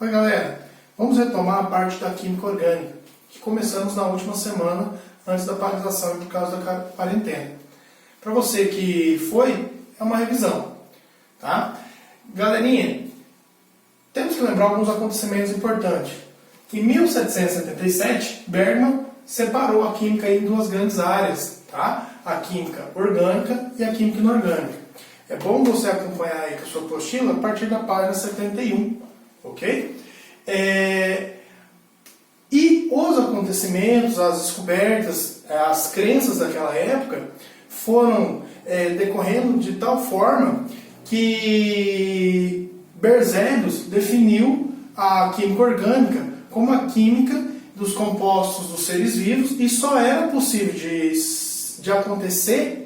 Oi galera, vamos retomar a parte da química orgânica, que começamos na última semana antes da paralisação e por causa da quarentena. Para você que foi, é uma revisão, tá? Galerinha, temos que lembrar alguns acontecimentos importantes. Em 1777, Bergman separou a química em duas grandes áreas, tá? A química orgânica e a química inorgânica. É bom você acompanhar aí com a sua apostila a partir da página 71, ok? E os acontecimentos, as descobertas, as crenças daquela época foram decorrendo de tal forma que Berzelius definiu a química orgânica como a química dos compostos dos seres vivos, e só era possível de acontecer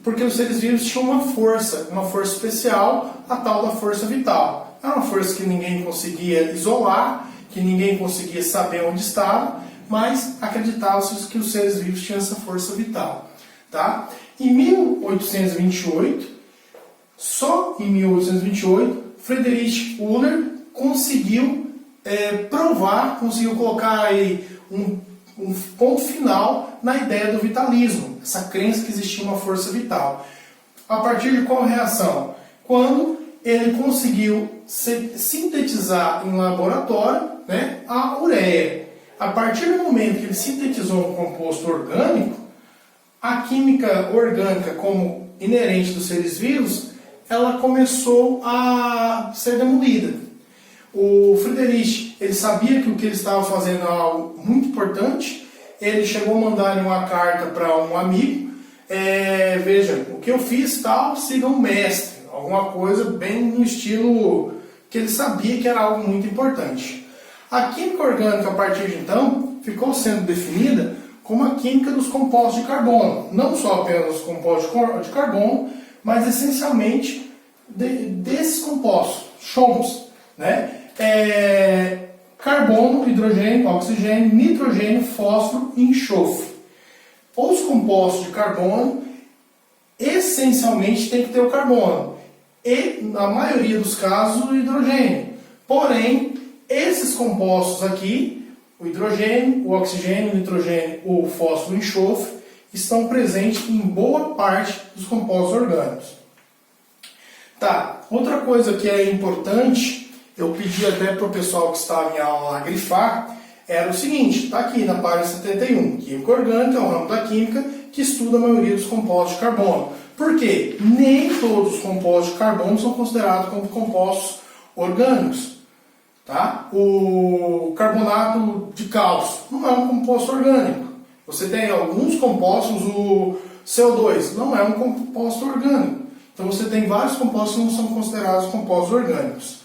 porque os seres vivos tinham uma força especial, a tal da força vital. Era uma força que ninguém conseguia isolar, que ninguém conseguia saber onde estava, mas acreditava-se que os seres vivos tinham essa força vital. Tá? Em 1828, só em 1828, Friedrich Euler conseguiu provar, conseguiu colocar aí um ponto final na ideia do vitalismo, essa crença que existia uma força vital. A partir de qual reação? Quando ele conseguiu sintetizar em laboratório, né, a ureia. A partir do momento que ele sintetizou um composto orgânico, a química orgânica como inerente dos seres vivos, ela começou a ser demolida. O Friedrich, ele sabia que o que ele estava fazendo era algo muito importante. Ele chegou a mandar uma carta para um amigo. Veja, o que eu fiz tal, siga o mestre. Alguma coisa bem no estilo que ele sabia que era algo muito importante. A química orgânica, a partir de então, ficou sendo definida como a química dos compostos de carbono. Não só apenas os compostos de carbono, mas essencialmente desses compostos, chomos, né? Carbono, hidrogênio, oxigênio, nitrogênio, fósforo e enxofre. Os compostos de carbono, essencialmente, tem que ter o carbono. E, na maioria dos casos, o hidrogênio. Porém, esses compostos aqui, o hidrogênio, o oxigênio, o nitrogênio, o fósforo e o enxofre, estão presentes em boa parte dos compostos orgânicos. Tá, outra coisa que é importante, eu pedi até para o pessoal que estava em aula grifar, era o seguinte, está aqui na página 71, química orgânica é o ramo da química que estuda a maioria dos compostos de carbono. Por quê? Nem todos os compostos de carbono são considerados como compostos orgânicos. Tá? O carbonato de cálcio não é um composto orgânico. Você tem alguns compostos, o CO2 não é um composto orgânico. Então você tem vários compostos que não são considerados compostos orgânicos.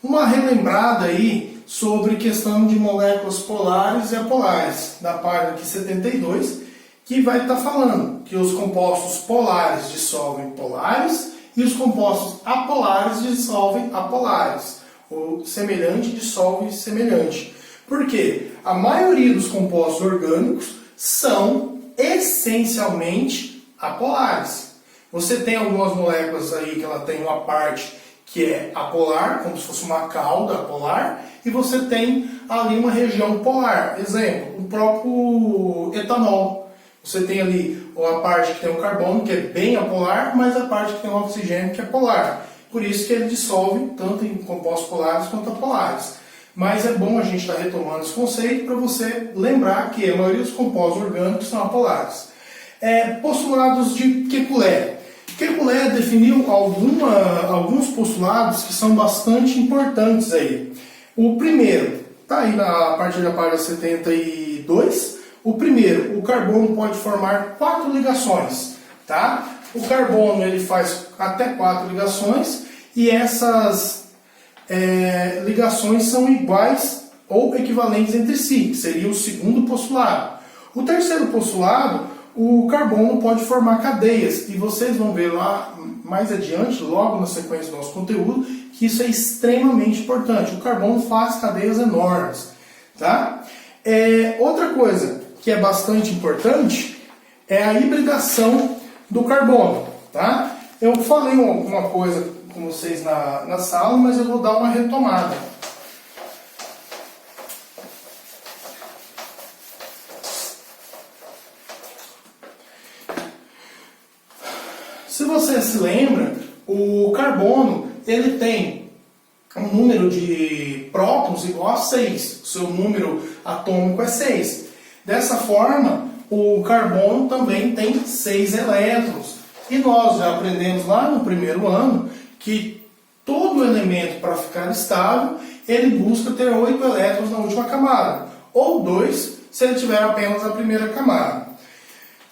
Uma relembrada aí sobre questão de moléculas polares e apolares, da página aqui 72, que vai estar falando que os compostos polares dissolvem polares e os compostos apolares dissolvem apolares. O semelhante dissolve semelhante. Por quê? A maioria dos compostos orgânicos são essencialmente apolares. Você tem algumas moléculas aí que ela tem uma parte que é apolar, como se fosse uma cauda apolar, e você tem ali uma região polar. Exemplo, o próprio etanol. Você tem ali a parte que tem o carbono, que é bem apolar, mas a parte que tem o oxigênio, que é polar. Por isso que ele dissolve tanto em compostos polares quanto apolares. Mas é bom a gente estar retomando esse conceito para você lembrar que a maioria dos compostos orgânicos são apolares. Postulados de Kekulé. Kekulé definiu alguns postulados que são bastante importantes aí. O primeiro, está aí na partir da página 72. O primeiro, o carbono pode formar 4 ligações. Tá? O carbono ele faz até 4 ligações e essas ligações são iguais ou equivalentes entre si, que seria o segundo postulado. O terceiro postulado, o carbono pode formar cadeias, e vocês vão ver lá mais adiante, logo na sequência do nosso conteúdo, que isso é extremamente importante. O carbono faz cadeias enormes. Tá? Outra coisa que é bastante importante é a hibridação do carbono. Tá? Eu falei uma coisa com vocês na sala, mas eu vou dar uma retomada. Se você se lembra, o carbono ele tem um número de prótons igual a 6. O seu número atômico é 6. Dessa forma, o carbono também tem 6 elétrons. E nós já aprendemos lá no primeiro ano que todo elemento, para ficar estável, ele busca ter 8 elétrons na última camada. Ou 2, se ele tiver apenas a primeira camada.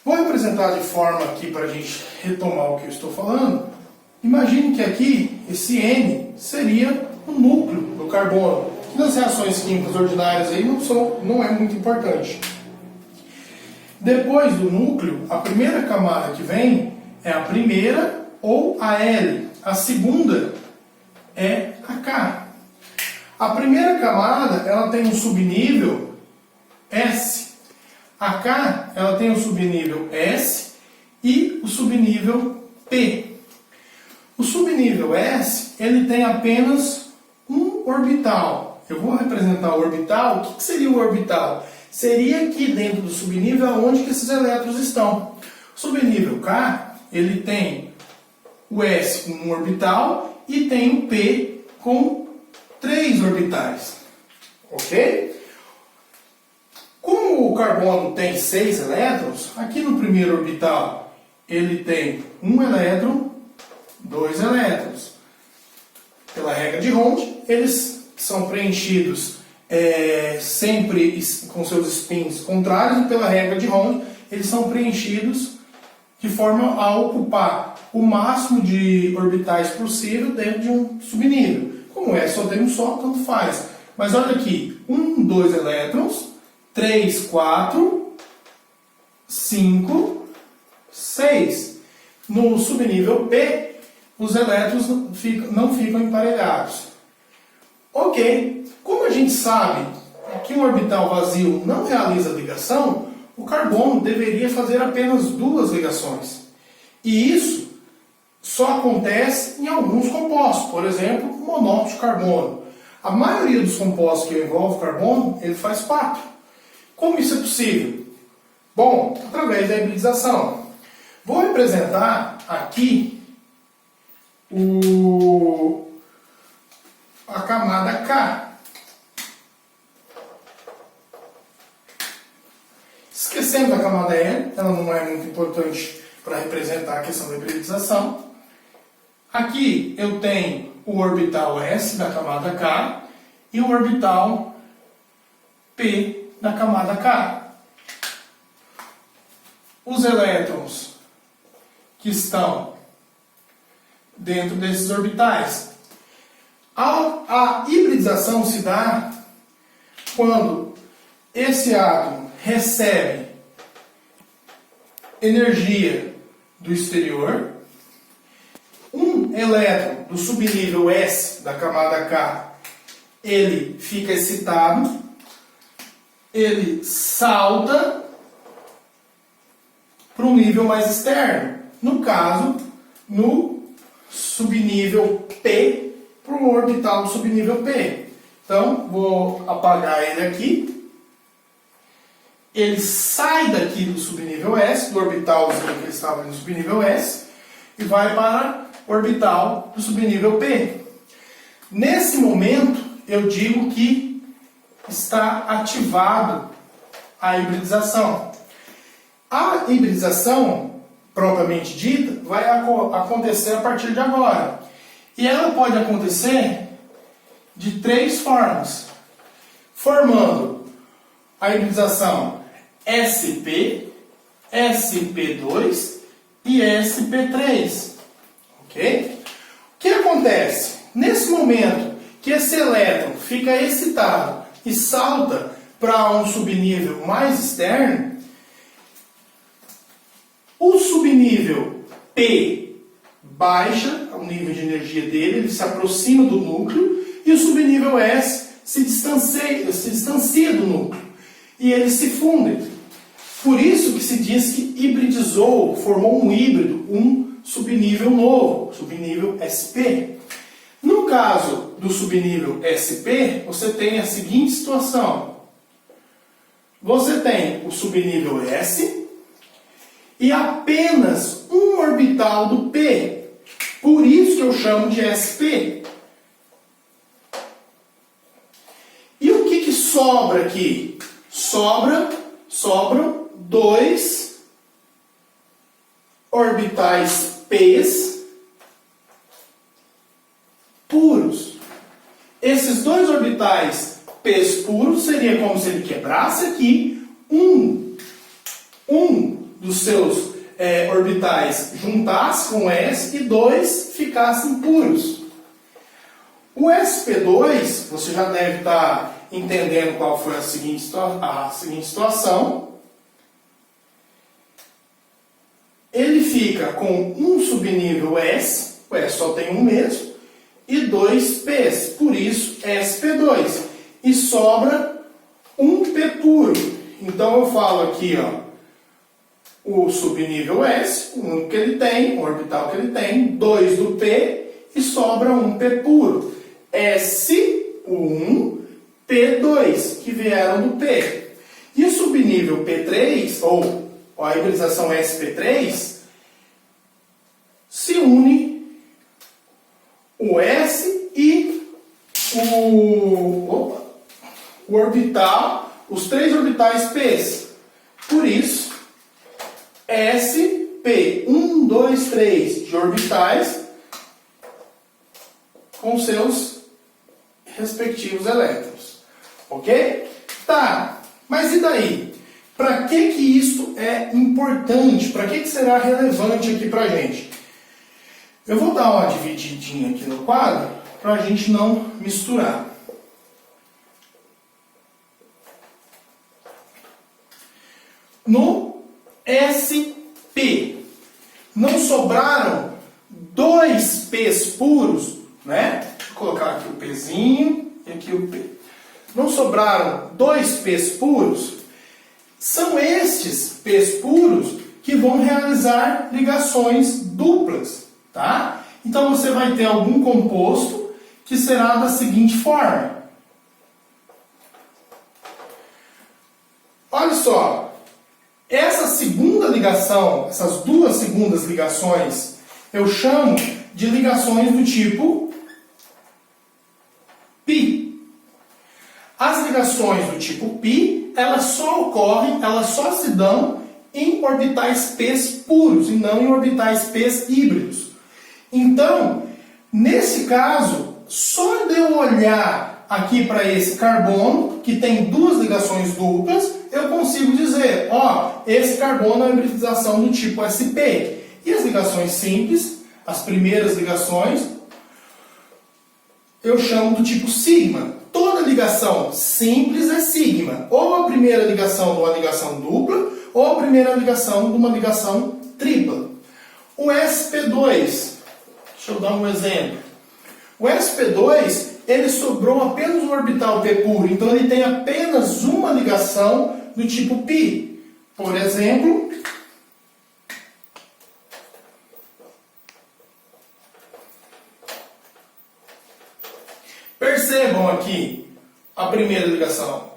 Vou representar de forma aqui para a gente retomar o que eu estou falando. Imagine que aqui, esse N seria o núcleo do carbono, que nas reações químicas ordinárias aí não é muito importante. Depois do núcleo, a primeira camada que vem é a primeira ou a L. A segunda é a K. A primeira camada ela tem um subnível S. A K ela tem o subnível S e o subnível P. O subnível S ele tem apenas um orbital. Eu vou representar o orbital. O que seria o orbital? Seria aqui dentro do subnível onde que esses elétrons estão. O subnível K ele tem o S com um orbital e tem o P com 3 orbitais. Ok? Como o carbono tem 6 elétrons, aqui no primeiro orbital ele tem 1 elétron, 2 elétrons. Pela regra de Hond, eles são preenchidos sempre com seus spins contrários, e pela regra de Hond, eles são preenchidos de forma a ocupar o máximo de orbitais possível dentro de um subnível. Como só tem um só, tanto faz. Mas olha aqui, 1, 2 elétrons, 3, 4, 5, 6. No subnível P, os elétrons não ficam emparelhados. Ok, como a gente sabe que um orbital vazio não realiza ligação, o carbono deveria fazer apenas 2 ligações. E isso só acontece em alguns compostos, por exemplo, o monóxido de carbono. A maioria dos compostos que envolvem carbono, ele faz 4. Como isso é possível? Bom, através da hibridização. Vou representar aqui a camada K. Esquecendo da camada N, ela não é muito importante para representar a questão da hibridização. Aqui eu tenho o orbital S da camada K e o orbital P da camada K. Os elétrons que estão dentro desses orbitais. A hibridização se dá quando esse átomo recebe energia do exterior, um elétron do subnível S da camada K, ele fica excitado, ele salta para um nível mais externo, no caso, no subnível P, para um orbital do subnível P. Então, vou apagar ele aqui. Ele sai daqui do subnível S, do orbitalzinho que ele estava no subnível S, e vai para o orbital do subnível P. Nesse momento, eu digo que está ativado a hibridização. A hibridização, propriamente dita, vai acontecer a partir de agora. E ela pode acontecer de 3 formas. Formando a hibridização SP, SP2 e SP3. Ok? O que acontece? Nesse momento que esse elétron fica excitado e salta para um subnível mais externo, o subnível P baixa o nível de energia dele, ele se aproxima do núcleo, e o subnível S se distancia do núcleo. E eles se fundem. Por isso que se diz que hibridizou, formou um híbrido, um subnível novo, subnível SP. no caso do subnível SP, você tem a seguinte situação. Você tem o subnível S e apenas um orbital do P. Por isso que eu chamo de SP. E o que sobra aqui? Sobram dois orbitais P's puros. Esses dois orbitais P's puros seria como se ele quebrasse aqui um dos seus orbitais juntasse com o S e dois ficassem puros. O sp2, você já deve estar entendendo qual foi a seguinte situação. Ele fica com um subnível S, o S só tem um mesmo, e dois P's, por isso sp2. E sobra um P puro. Então eu falo aqui, ó, o subnível S, um que ele tem, o orbital que ele tem, 2 do P, e sobra um P puro. S1, P2, que vieram do P. E o subnível P3, ou a hibridização sp3, se une o S e o orbital, os três orbitais P's. Por isso, SP, 1, 2, 3 de orbitais com seus respectivos elétrons. Ok? Tá, mas e daí? Para que isso é importante? Para que será relevante aqui para a gente? Eu vou dar uma divididinha aqui no quadro para a gente não misturar. No SP, não sobraram dois P's puros, né? Vou colocar aqui o Pzinho e aqui o P. Não sobraram dois P's puros? São estes P's puros que vão realizar ligações duplas, tá? Então você vai ter algum composto que será da seguinte forma. Olha só. Essa segunda ligação, essas duas segundas ligações, eu chamo de ligações do tipo π. As ligações do tipo π, elas só se dão em orbitais P's puros e não em orbitais P's híbridos. Então, nesse caso, só de eu olhar aqui para esse carbono, que tem duas ligações duplas, eu consigo dizer, ó, esse carbono é uma hibridização do tipo sp. E as ligações simples, as primeiras ligações, eu chamo do tipo sigma. Toda ligação simples é sigma. Ou a primeira ligação de uma ligação dupla, ou a primeira ligação de uma ligação tripla. O sp2, deixa eu dar um exemplo. O sp2, ele sobrou apenas um orbital P puro, então ele tem apenas uma ligação do tipo π. Por exemplo, percebam aqui a primeira ligação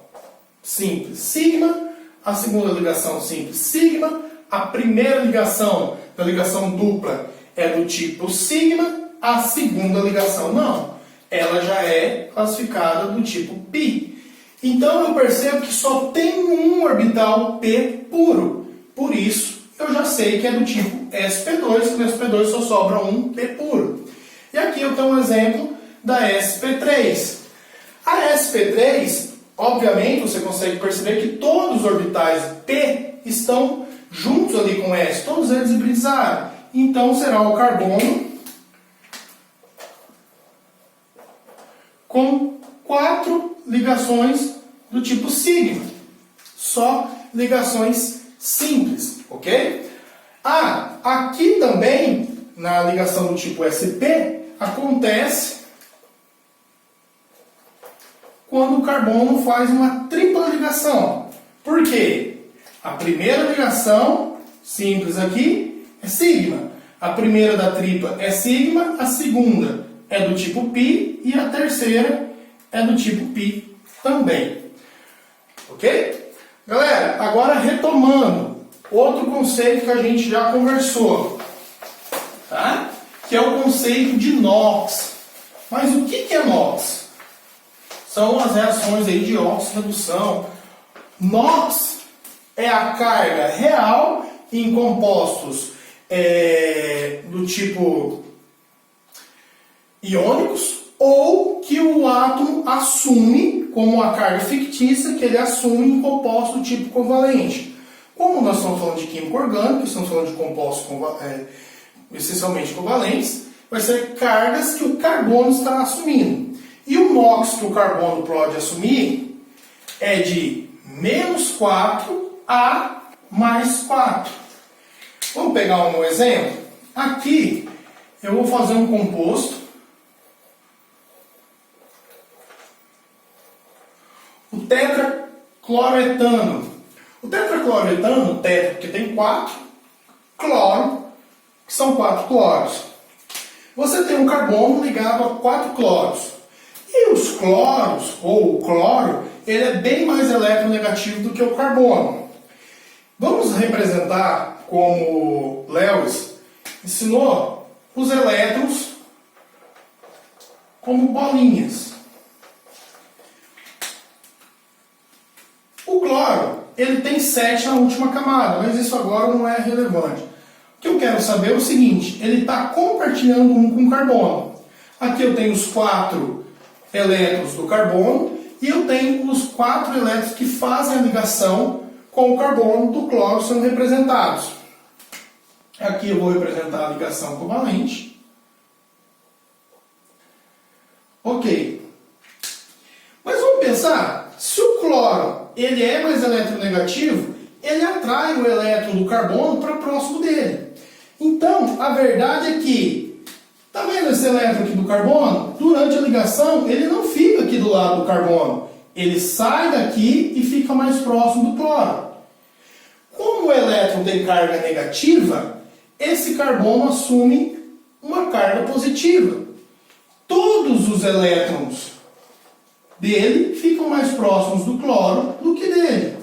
simples, sigma, a segunda ligação simples, sigma, a primeira ligação da ligação dupla é do tipo sigma, a segunda ligação não. Ela já é classificada do tipo π. Então eu percebo que só tem um orbital P puro. Por isso eu já sei que é do tipo sp2, que no sp2 só sobra um P puro. E aqui eu tenho um exemplo da sp3. A sp3, obviamente você consegue perceber que todos os orbitais P estão juntos ali com S, todos eles hibridizaram. Então será o carbono com 4 ligações do tipo sigma. Só ligações simples, ok? Ah, aqui também, na ligação do tipo sp, acontece quando o carbono faz uma tripla ligação. Por quê? A primeira ligação simples aqui é sigma. A primeira da tripla é sigma, a segunda é do tipo π e a terceira é do tipo π também. Ok? Galera, agora retomando outro conceito que a gente já conversou, tá? Que é o conceito de NOx. Mas o que é NOx? São as reações aí de óxido-redução. NOx é a carga real em compostos do tipo iônicos, ou que o átomo assume como a carga fictícia que ele assume em composto do tipo covalente. Como nós estamos falando de química orgânica, estamos falando de compostos essencialmente covalentes, vai ser cargas que o carbono está assumindo. E o NOx que o carbono pode assumir é de -4 a +4. Vamos pegar um exemplo? Aqui eu vou fazer um composto. O tetracloretano. O tetracloretano, tetra, porque tem 4, cloro, que são 4 cloros. Você tem um carbono ligado a 4 cloros. E os cloros, ou o cloro, ele é bem mais eletronegativo do que o carbono. Vamos representar como Lewis ensinou os elétrons como bolinhas. O cloro, ele tem 7 na última camada, mas isso agora não é relevante. O que eu quero saber é o seguinte, ele está compartilhando um com o carbono. Aqui eu tenho os 4 elétrons do carbono e eu tenho os 4 elétrons que fazem a ligação com o carbono do cloro sendo representados. Aqui eu vou representar a ligação covalente. Ok. Mas vamos pensar, se o cloro ele é mais eletronegativo, ele atrai o elétron do carbono para próximo dele. Então, a verdade é que, tá vendo esse elétron aqui do carbono? Durante a ligação, ele não fica aqui do lado do carbono. Ele sai daqui e fica mais próximo do cloro. Como o elétron tem carga negativa, esse carbono assume uma carga positiva. Todos os elétrons dele ficam mais próximos do cloro do que dele.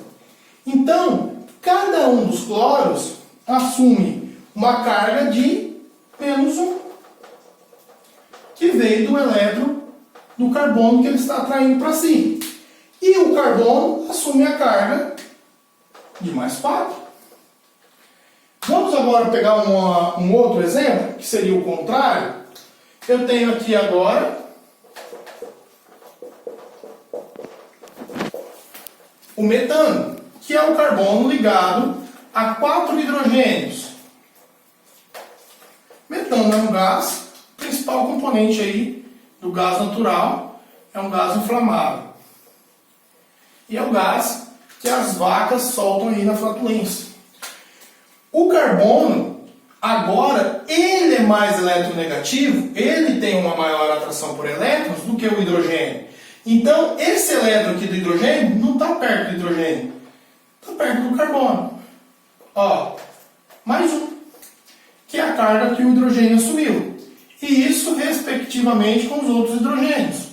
Então, cada um dos cloros assume uma carga de -1, que veio do elétron do carbono que ele está atraindo para si. E o carbono assume a carga de +4. Vamos agora pegar um outro exemplo, que seria o contrário. Eu tenho aqui agora o metano, que é o carbono ligado a 4 hidrogênios. Metano é um gás, principal componente aí do gás natural, é um gás inflamável. E é o gás que as vacas soltam aí na flatulência. O carbono, agora, ele é mais eletronegativo, ele tem uma maior atração por elétrons do que o hidrogênio. Então, esse elétron aqui do hidrogênio não está perto do hidrogênio, está perto do carbono. Ó, mais um, que é a carga que o hidrogênio assumiu. E isso, respectivamente, com os outros hidrogênios.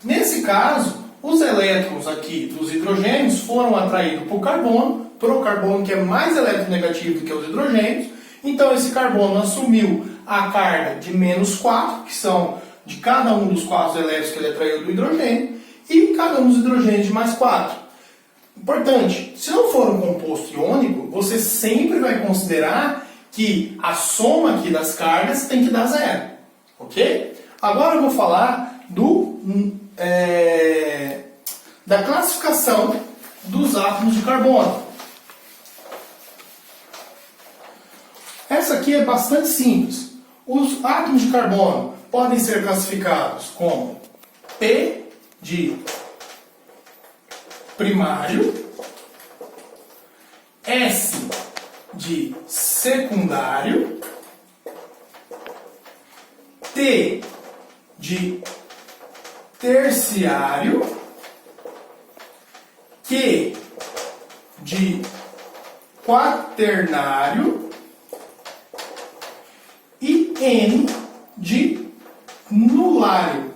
Nesse caso, os elétrons aqui dos hidrogênios foram atraídos para o carbono que é mais eletronegativo do que os hidrogênios. Então esse carbono assumiu a carga de -4, que são de cada um dos 4 elétrons que ele atraiu do hidrogênio, e cada um dos hidrogênios de +4. Importante, se não for um composto iônico, você sempre vai considerar que a soma aqui das cargas tem que dar 0. Ok? Agora eu vou falar da classificação dos átomos de carbono. Essa aqui é bastante simples. Os átomos de carbono podem ser classificados como P de primário, S de secundário, T de terciário, Q de quaternário N de nulário.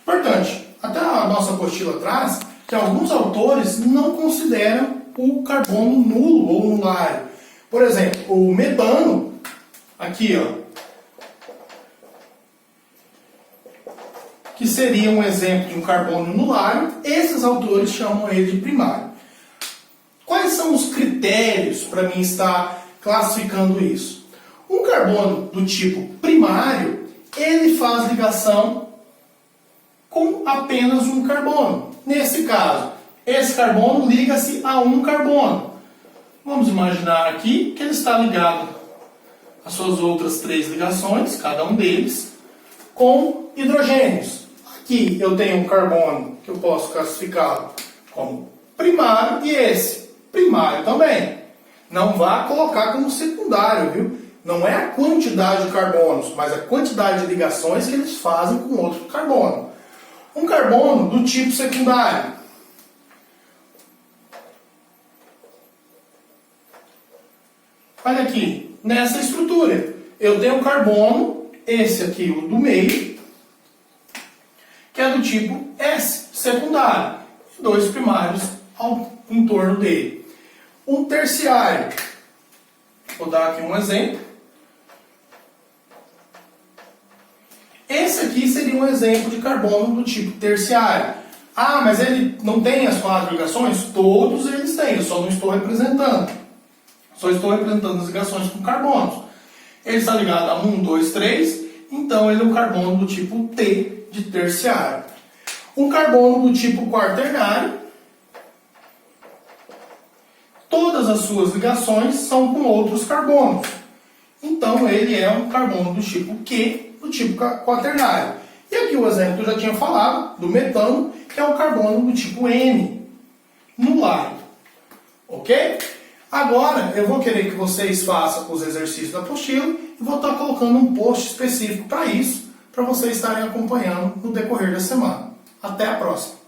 Importante, até a nossa apostila traz que alguns autores não consideram o carbono nulo ou nulário. Por exemplo, o metano, aqui ó, que seria um exemplo de um carbono nulário, esses autores chamam ele de primário. Quais são os critérios para mim estar classificando isso? Um carbono do tipo primário, ele faz ligação com apenas um carbono. Nesse caso, esse carbono liga-se a um carbono. Vamos imaginar aqui que ele está ligado às suas outras 3 ligações, cada um deles, com hidrogênios. Aqui eu tenho um carbono que eu posso classificá-lo como primário e esse, primário também. Não vá colocar como secundário, viu? Não é a quantidade de carbonos, mas a quantidade de ligações que eles fazem com outro carbono. Um carbono do tipo secundário. Olha aqui, nessa estrutura, eu tenho um carbono, esse aqui, o do meio, que é do tipo S, secundário, e 2 primários em torno dele. Um terciário, vou dar aqui um exemplo. Esse aqui seria um exemplo de carbono do tipo terciário. Ah, mas ele não tem as 4 ligações? Todos eles têm, eu só não estou representando. Só estou representando as ligações com carbonos. Ele está ligado a 1, 2, 3, então ele é um carbono do tipo T, de terciário. Um carbono do tipo quaternário, todas as suas ligações são com outros carbonos. Então ele é um carbono do tipo Q, do tipo quaternário. E aqui o exemplo que eu já tinha falado, do metano, que é um carbono do tipo N, nulário. Ok? Agora eu vou querer que vocês façam os exercícios da apostila e vou estar colocando um post específico para isso, para vocês estarem acompanhando no decorrer da semana. Até a próxima!